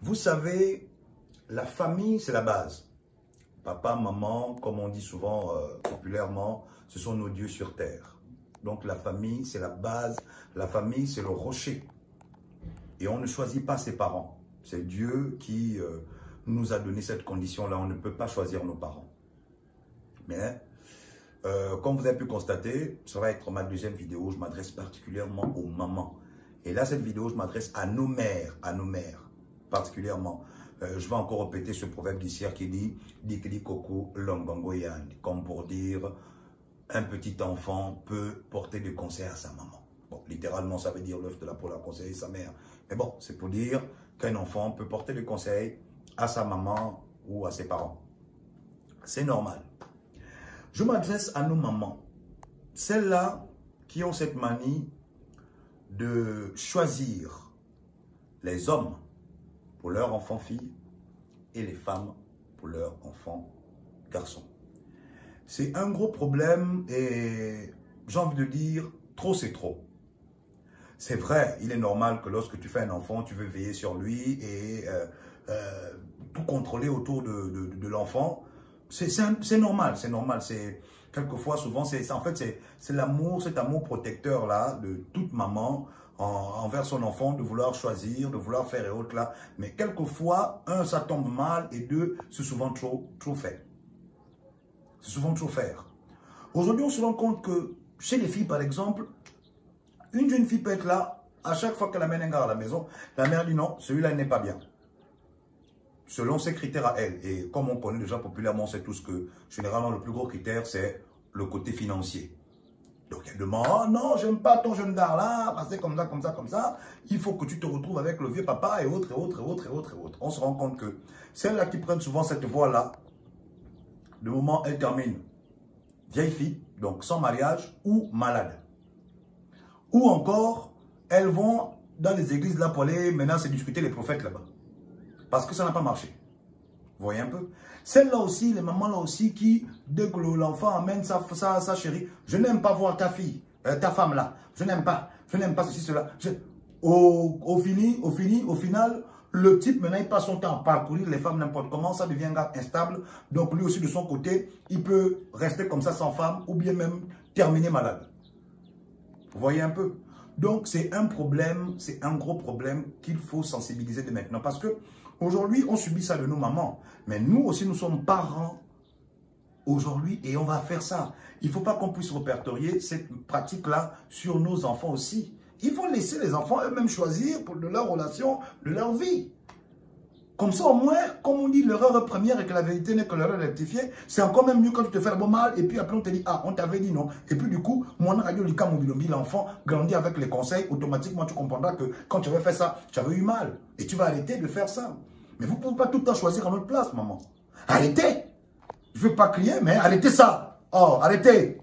Vous savez, la famille, c'est la base. Papa, maman, comme on dit souvent populairement, ce sont nos dieux sur terre. Donc la famille, c'est la base. La famille, c'est le rocher. Et on ne choisit pas ses parents. C'est Dieu qui nous a donné cette condition-là. On ne peut pas choisir nos parents. Mais, comme vous avez pu constater, ça va être ma deuxième vidéo. Je m'adresse particulièrement aux mamans. Et là, cette vidéo, je m'adresse à nos mères particulièrement. Je vais encore répéter ce proverbe d'Issière qui dit « Dikli Koko Longongo Yan », comme pour dire un petit enfant peut porter des conseils à sa maman. Bon, littéralement, ça veut dire l'œuf de la poule à conseiller sa mère. Mais bon, c'est pour dire qu'un enfant peut porter des conseils à sa maman ou à ses parents. C'est normal. Je m'adresse à nos mamans, celles-là qui ont cette manie de choisir les hommes pour leurs enfants filles et les femmes pour leurs enfants garçons. C'est un gros problème et j'ai envie de dire, trop c'est trop. C'est vrai, il est normal que lorsque tu fais un enfant, tu veux veiller sur lui et tout contrôler autour de l'enfant. C'est normal, c'est normal. Quelquefois, souvent, en fait, c'est l'amour, cet amour protecteur-là de toute maman envers son enfant, de vouloir choisir, de vouloir faire et autres là. Mais quelquefois, un, ça tombe mal et deux, c'est souvent trop fait. C'est souvent trop faire. Aujourd'hui, on se rend compte que chez les filles, par exemple, une jeune fille peut être là, à chaque fois qu'elle amène un gars à la maison, la mère dit non, celui-là n'est pas bien. Selon ses critères à elle. Et comme on connaît déjà populairement, on sait tous que généralement le plus gros critère, c'est le côté financier. Donc elle demande, oh non, j'aime pas ton jeune gars là, passer comme ça, comme ça, comme ça. Il faut que tu te retrouves avec le vieux papa et autres, et autres, et autres, et autres, et autres. On se rend compte que celles-là qui prennent souvent cette voie-là, le moment elles terminent vieille fille, donc sans mariage ou malade. Ou encore, elles vont dans les églises là pour aller maintenant se discuter les prophètes là-bas. Parce que ça n'a pas marché. Vous voyez un peu? Celles-là aussi, les mamans là aussi qui, dès que l'enfant amène sa chérie, je n'aime pas voir ta fille, ta femme là. Je n'aime pas ceci, cela. Au final, le type maintenant il passe son temps à parcourir les femmes n'importe comment, ça devient un gars instable. Donc lui aussi de son côté, il peut rester comme ça sans femme ou bien même terminer malade. Vous voyez un peu? Donc c'est un problème, c'est un gros problème qu'il faut sensibiliser dès maintenant. Parce que aujourd'hui, on subit ça de nos mamans. Mais nous aussi, nous sommes parents aujourd'hui et on va faire ça. Il ne faut pas qu'on puisse répertorier cette pratique-là sur nos enfants aussi. Il faut laisser les enfants eux-mêmes choisir de leur relation, de leur vie. Comme ça, au moins, comme on dit, l'erreur première et que la vérité n'est que l'erreur rectifiée, c'est encore même mieux quand tu te fais bon mal et puis après on te dit, ah, on t'avait dit non. Et puis du coup, l'enfant grandit avec les conseils, automatiquement tu comprendras que quand tu avais fait ça, tu avais eu mal. Et tu vas arrêter de faire ça. Mais vous ne pouvez pas tout le temps choisir à notre place, maman. Arrêtez. Je ne veux pas crier, mais arrêtez ça. Oh, arrêtez.